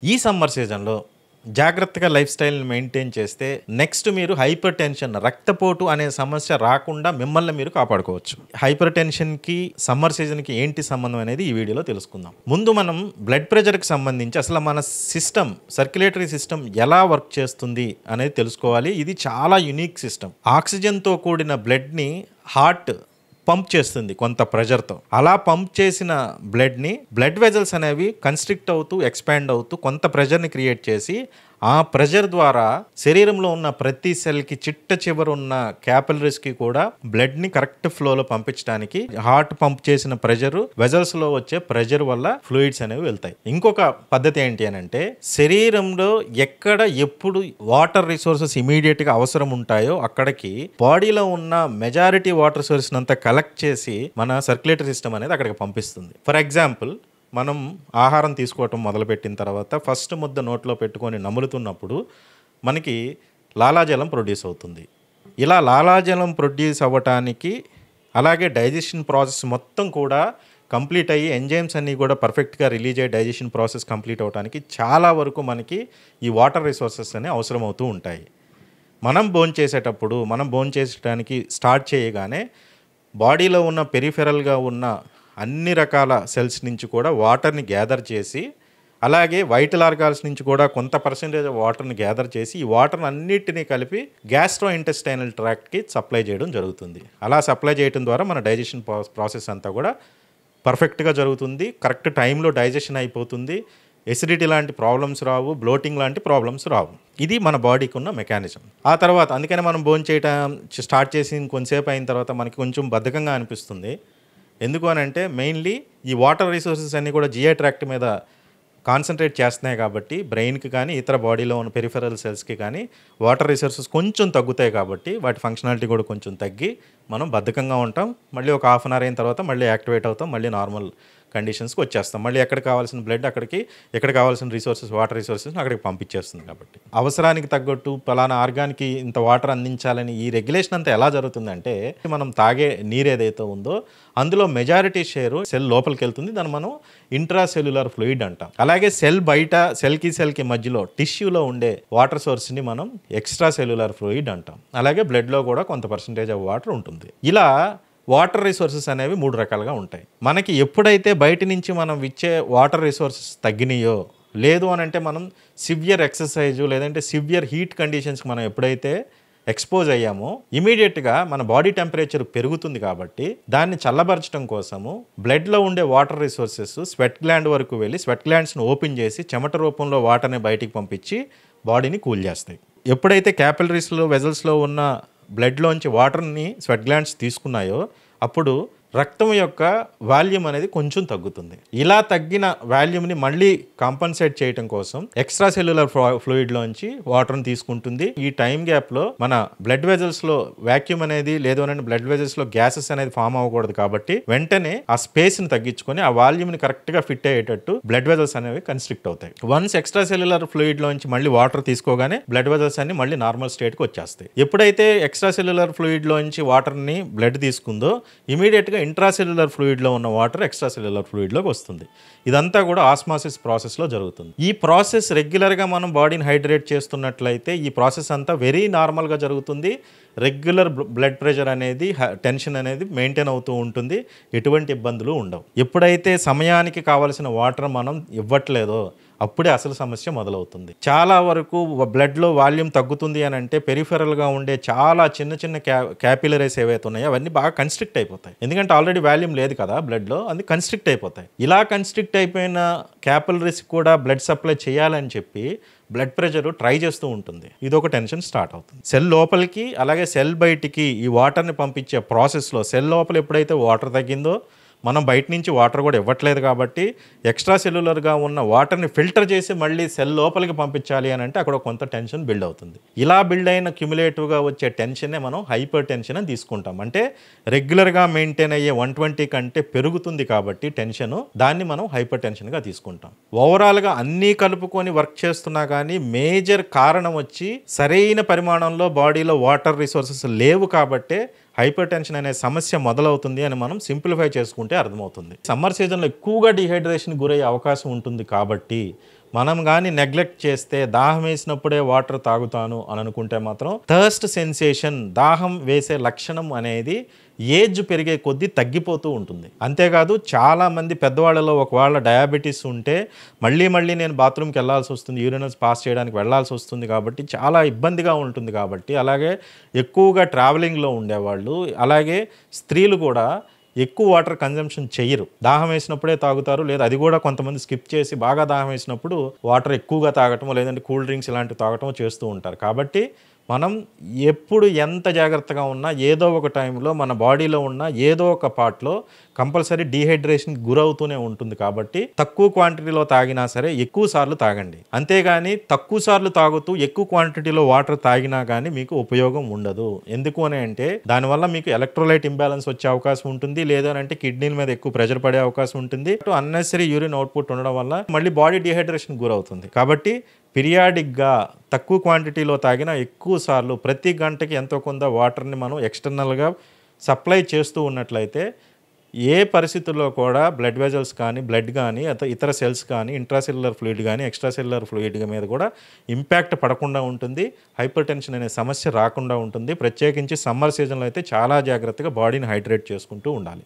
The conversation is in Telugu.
ఈ సమ్మర్ సీజన్‌లో జాగ్రత్తగా లైఫ్ స్టైల్‌ని మెయింటైన్ చేస్తే నెక్స్ట్ మీరు హైపర్ టెన్షన్, రక్తపోటు అనే సమస్య రాకుండా మిమ్మల్ని మీరు కాపాడుకోవచ్చు. హైపర్ టెన్షన్‌కి, సమ్మర్ సీజన్‌కి ఏంటి సంబంధం అనేది ఈ వీడియోలో తెలుసుకుందాం. ముందు మనం బ్లడ్ ప్రెషర్‌కి సంబంధించి అసలు మన సిస్టమ్, సర్క్యులేటరీ సిస్టమ్ ఎలా వర్క్ చేస్తుంది అనేది తెలుసుకోవాలి. ఇది చాలా యూనిక్ సిస్టమ్. ఆక్సిజన్‌తో కూడిన బ్లడ్‌ని హార్ట్ పంప్ చేస్తుంది కొంత ప్రెషర్తో. అలా పంప్ చేసిన బ్లడ్ని బ్లడ్ వెజల్స్ అనేవి కన్స్ట్రిక్ట్ అవుతూ ఎక్స్పాండ్ అవుతూ కొంత ప్రెషర్ని క్రియేట్ చేసి ఆ ప్రెషర్ ద్వారా శరీరంలో ఉన్న ప్రతి సెల్కి చిట్ట చివర ఉన్న క్యాపిలరీస్కి కూడా బ్లడ్ని కరెక్ట్ ఫ్లోలో పంపించడానికి హార్ట్ పంప్ చేసిన ప్రెషర్ వెజల్స్లో వచ్చే ప్రెషర్ వల్ల ఫ్లూయిడ్స్ అనేవి వెళ్తాయి. ఇంకొక పద్ధతి ఏంటి అని అంటే శరీరంలో ఎక్కడ ఎప్పుడు వాటర్ రిసోర్సెస్ ఇమీడియట్గా అవసరం ఉంటాయో అక్కడికి బాడీలో ఉన్న మెజారిటీ వాటర్ సోర్స్ అంతా కలెక్ట్ చేసి మన సర్క్యులేటరీ సిస్టమ్ అనేది అక్కడికి పంపిస్తుంది. ఫర్ ఎగ్జాంపుల్, మనం ఆహారం తీసుకోవటం మొదలుపెట్టిన తర్వాత ఫస్ట్ ముద్ద నోట్లో పెట్టుకొని నములుతున్నప్పుడు మనకి లాలాజలం ప్రొడ్యూస్ అవుతుంది. ఇలా లాలాజలం ప్రొడ్యూస్ అవ్వటానికి అలాగే డైజెషన్ ప్రాసెస్ మొత్తం కూడా కంప్లీట్ అయ్యి ఎంజైమ్స్ అన్నీ కూడా పర్ఫెక్ట్గా రిలీజ్ అయ్యి డైజెషన్ ప్రాసెస్ కంప్లీట్ అవడానికి చాలా వరకు మనకి ఈ వాటర్ రిసోర్సెస్ అనేవి అవసరం అవుతూ ఉంటాయి. మనం భోంచేయడానికి స్టార్ట్ చేయగానే బాడీలో ఉన్న పెరిఫెరల్గా ఉన్న అన్ని రకాల సెల్స్ నుంచి కూడా వాటర్ని గ్యాదర్ చేసి అలాగే వైటల్ ఆర్గాన్స్ నుంచి కూడా కొంత పర్సెంటేజ్ వాటర్ని గ్యాదర్ చేసి ఈ వాటర్ని అన్నిటినీ కలిపి గ్యాస్ట్రో ఇంటెస్టైనల్ ట్రాక్ట్కి సప్లై చేయడం జరుగుతుంది. అలా సప్లై చేయడం ద్వారా మన డైజెషన్ ప్రాసెస్ అంతా కూడా పర్ఫెక్ట్గా జరుగుతుంది. కరెక్ట్ టైంలో డైజెషన్ అయిపోతుంది. ఎసిడిటీ లాంటి ప్రాబ్లమ్స్ రావు, బ్లోటింగ్ లాంటి ప్రాబ్లమ్స్ రావు. ఇది మన బాడీకి ఉన్న మెకానిజం. ఆ తర్వాత అందుకని మనం భోంచేయటం స్టార్ట్ చేసి కొంతసేపు అయిన తర్వాత మనకి కొంచెం బద్ధకంగా అనిపిస్తుంది. ఎందుకు అని అంటే మెయిన్లీ ఈ వాటర్ రిసోర్సెస్ అన్నీ కూడా జిఐ ట్రాక్ట్ మీద కాన్సన్ట్రేట్ చేస్తున్నాయి కాబట్టి బ్రెయిన్కి కానీ ఇతర బాడీలో ఉన్న పెరిఫెరల్ సెల్స్కి కానీ వాటర్ రిసోర్సెస్ కొంచెం తగ్గుతాయి కాబట్టి వాటి ఫంక్షనాలిటీ కూడా కొంచెం తగ్గి మనం బద్ధకంగా ఉంటాం. మళ్ళీ ఒక హాఫ్ అన్ అవర్ అయిన తర్వాత మళ్ళీ యాక్టివేట్ అవుతాం, మళ్ళీ నార్మల్ కండిషన్స్కి వచ్చేస్తాం. మళ్ళీ ఎక్కడ కావాల్సిన బ్లడ్ అక్కడికి, ఎక్కడ కావాల్సిన రిసోర్సెస్ వాటర్ రిసోర్సెస్ అక్కడికి పంపించేస్తుంది. కాబట్టి అవసరానికి తగ్గట్టు పలానా ఆర్గాన్కి ఇంత వాటర్ అందించాలని ఈ రెగ్యులేషన్ అంతా ఎలా జరుగుతుందంటే మనం తాగే నీరు ఏదైతే ఉందో అందులో మెజారిటీ షేరు సెల్ లోపలికి వెళ్తుంది. దాన్ని మనం ఇంట్రా సెల్యులర్ ఫ్లూయిడ్ అంటాం. అలాగే సెల్ బయట సెల్కి మధ్యలో టిష్యూలో ఉండే వాటర్ సోర్స్ని మనం ఎక్స్ట్రా సెల్యులర్ ఫ్లూయిడ్ అంటాం. అలాగే బ్లడ్లో కూడా కొంత పర్సెంటేజ్ ఆఫ్ వాటర్ ఉంటుంది. ఇలా వాటర్ రిసోర్సెస్ అనేవి 3 రకాలుగా ఉంటాయి. మనకి ఎప్పుడైతే బయట నుంచి మనం ఇచ్చే వాటర్ రిసోర్సెస్ తగ్గినాయో, లేదు అని అంటే మనం సివియర్ ఎక్సర్సైజు లేదంటే సివియర్ హీట్ కండిషన్స్కి మనం ఎప్పుడైతే ఎక్స్పోజ్ అయ్యామో ఇమీడియట్గా మన బాడీ టెంపరేచర్ పెరుగుతుంది. కాబట్టి దాన్ని చల్లబరచడం కోసము బ్లడ్లో ఉండే వాటర్ రిసోర్సెస్ స్వెట్ గ్లాండ్ వరకు వెళ్ళి స్వెట్ గ్లాండ్స్ను ఓపెన్ చేసి చెమట రూపంలో వాటర్ని బయటికి పంపించి బాడీని కూల్ చేస్తాయి. ఎప్పుడైతే క్యాపిలరీస్లో వెజల్స్లో ఉన్న బ్లడ్లోంచి వాటర్ని స్వెట్ గ్లాండ్స్ తీసుకున్నాయో అప్పుడు రక్తం యొక్క వాల్యూమ్ అనేది కొంచెం తగ్గుతుంది. ఇలా తగ్గిన వాల్యూమ్ని మళ్ళీ కాంపన్సేట్ చేయడం కోసం ఎక్స్ట్రా సెల్యులర్ ఫ్లూయిడ్లోంచి వాటర్ని తీసుకుంటుంది. ఈ టైం గ్యాప్లో మన బ్లడ్ వెజల్స్లో వాక్యూమ్ అనేది లేదు అని బ్లడ్ వెజల్స్లో గ్యాసెస్ అనేది ఫామ్ అవ్వకూడదు. కాబట్టి వెంటనే ఆ స్పేస్ని తగ్గించుకొని ఆ వాల్యూమ్ని కరెక్ట్గా ఫిట్ అయ్యేటట్టు బ్లడ్ వెజల్స్ అనేవి కన్స్ట్రిక్ట్ అవుతాయి. వన్స్ ఎక్స్ట్రా సెల్యులర్ ఫ్లూయిడ్లోంచి మళ్ళీ వాటర్ తీసుకోగానే బ్లడ్ వెజల్స్ అన్ని మళ్ళీ నార్మల్ స్టేట్కి వచ్చేస్తాయి. ఎప్పుడైతే ఎక్స్ట్రా సెల్యులర్ ఫ్లూయిడ్లోంచి వాటర్ని బ్లడ్ తీసుకుందో ఇమీడియట్గా ఇంట్రాసెల్యులర్ ఫ్లూయిడ్లో ఉన్న వాటర్ ఎక్స్ట్రా సెల్యులర్ ఫ్లూయిడ్లోకి వస్తుంది. ఇదంతా కూడా ఆస్మాసిస్ ప్రాసెస్లో జరుగుతుంది. ఈ ప్రాసెస్ రెగ్యులర్గా మనం బాడీని హైడ్రేట్ చేస్తున్నట్లయితే ఈ ప్రాసెస్ అంతా వెరీ నార్మల్గా జరుగుతుంది. రెగ్యులర్ బ్లడ్ ప్రెషర్ అనేది, టెన్షన్ అనేది మెయింటైన్ అవుతూ ఉంటుంది. ఎటువంటి ఇబ్బందులు ఉండవు. ఎప్పుడైతే సమయానికి కావాల్సిన వాటర్ మనం ఇవ్వట్లేదో అప్పుడే అసలు సమస్య మొదలవుతుంది. చాలా వరకు బ్లడ్లో వాల్యూమ్ తగ్గుతుంది అని అంటే పెరిఫెరల్గా ఉండే చాలా చిన్న చిన్న క్యాపిలరీస్ ఏవైతే ఉన్నాయో అవన్నీ బాగా కన్స్ట్రిక్ట్ అయిపోతాయి. ఎందుకంటే ఆల్రెడీ వాల్యూమ్ లేదు కదా బ్లడ్లో, అది కన్స్ట్రిక్ట్ అయిపోతాయి. ఇలా కన్స్ట్రిక్ట్ అయిపోయిన క్యాపిలరీస్ కూడా బ్లడ్ సప్లై చేయాలని చెప్పి బ్లడ్ ప్రెషర్ ట్రై చేస్తూ ఉంటుంది. ఇది ఒక టెన్షన్ స్టార్ట్ అవుతుంది. సెల్ లోపలికి అలాగే సెల్ బయటికి ఈ వాటర్ని పంపించే ప్రాసెస్లో సెల్ లోపల ఎప్పుడైతే వాటర్ తగ్గిందో మనం బయట నుంచి వాటర్ కూడా ఇవ్వట్లేదు కాబట్టి ఎక్స్ట్రా సెల్యులర్గా ఉన్న వాటర్ని ఫిల్టర్ చేసి మళ్ళీ సెల్ లోపలికి పంపించాలి అని అంటే అక్కడ కొంత టెన్షన్ బిల్డ్ అవుతుంది. ఇలా బిల్డ్ అయిన క్యుములేటివ్గా వచ్చే టెన్షన్నే మనం హైపర్ టెన్షన్ అని తీసుకుంటాం. అంటే రెగ్యులర్గా మెయింటైన్ అయ్యే 120 కంటే పెరుగుతుంది కాబట్టి టెన్షన్, దాన్ని మనం హైపర్ టెన్షన్గా తీసుకుంటాం. ఓవరాల్గా అన్నీ కలుపుకొని వర్క్ చేస్తున్నా కానీ మేజర్ కారణం వచ్చి సరైన పరిమాణంలో బాడీలో వాటర్ రిసోర్సెస్ లేవు కాబట్టే హైపర్ టెన్షన్ అనే సమస్య మొదలవుతుంది అని మనం సింప్లిఫై చేసుకుంటే అర్థమవుతుంది. సమ్మర్ సీజన్లో ఎక్కువగా డిహైడ్రేషన్ గురయ్యే అవకాశం ఉంటుంది కాబట్టి మనం గాని నెగ్లెక్ట్ చేస్తే దాహం వేసినప్పుడే వాటర్ తాగుతాను అని అనుకుంటే మాత్రం థర్స్ట్ సెన్సేషన్, దాహం వేసే లక్షణం అనేది ఏజ్ పెరిగే కొద్దీ తగ్గిపోతూ ఉంటుంది. అంతేకాదు చాలామంది పెద్దవాళ్ళలో ఒకవేళ డయాబెటీస్ ఉంటే మళ్ళీ మళ్ళీ నేను బాత్రూమ్కి వెళ్ళాల్సి వస్తుంది, యూరినల్స్ పాస్ చేయడానికి వెళ్ళాల్సి వస్తుంది కాబట్టి చాలా ఇబ్బందిగా ఉంటుంది కాబట్టి, అలాగే ఎక్కువగా ట్రావెలింగ్లో ఉండేవాళ్ళు, అలాగే స్త్రీలు కూడా ఎక్కువ వాటర్ కన్జంప్షన్ చెయ్యరు. దాహం వేసినప్పుడే తాగుతారు, లేదా అది కూడా కొంతమంది స్కిప్ చేసి బాగా దాహం వేసినప్పుడు వాటర్ ఎక్కువగా తాగటమో లేదంటే కూల్ డ్రింక్స్ ఇలాంటివి తాగటమో చేస్తూ ఉంటారు. కాబట్టి మనం ఎప్పుడు ఎంత జాగ్రత్తగా ఉన్నా ఏదో ఒక టైంలో మన బాడీలో ఉన్న ఏదో ఒక పార్ట్లో కంపల్సరీ డీహైడ్రేషన్కి గురవుతూనే ఉంటుంది. కాబట్టి తక్కువ క్వాంటిటీలో తాగినా సరే ఎక్కువ సార్లు తాగండి. అంతేగాని తక్కువ సార్లు తాగుతూ ఎక్కువ క్వాంటిటీలో వాటర్ తాగినా కానీ మీకు ఉపయోగం ఉండదు. ఎందుకు అని అంటే దానివల్ల మీకు ఎలక్ట్రోలైట్ ఇంబ్యాలెన్స్ వచ్చే అవకాశం ఉంటుంది, లేదంటే కిడ్నీల మీద ఎక్కువ ప్రెషర్ పడే అవకాశం ఉంటుంది. అన్నెసరీ యూరిన్ అవుట్పుట్ ఉండడం వల్ల మళ్ళీ బాడీ డీహైడ్రేషన్ గురవుతుంది. కాబట్టి పీరియాడిక్గా తక్కువ క్వాంటిటీలో తాగిన ఎక్కువ సార్లు ప్రతి గంటకి ఎంతో కొంత వాటర్ని మనం ఎక్స్టర్నల్గా సప్లై చేస్తూ ఉన్నట్లయితే ఏ పరిస్థితుల్లో కూడా బ్లడ్ వెజల్స్ కానీ, బ్లడ్ కానీ, ఇతర సెల్స్ కానీ, ఇంట్రాసెల్యులర్ ఫ్లూయిడ్ కానీ, ఎక్స్ట్రాసెల్యులర్ ఫ్లూయిడ్ మీద కూడా ఇంపాక్ట్ పడకుండా ఉంటుంది. హైపర్ టెన్షన్ అనే సమస్య రాకుండా ఉంటుంది. ప్రత్యేకించి సమ్మర్ సీజన్లో అయితే చాలా జాగ్రత్తగా బాడీని హైడ్రేట్ చేసుకుంటూ ఉండాలి.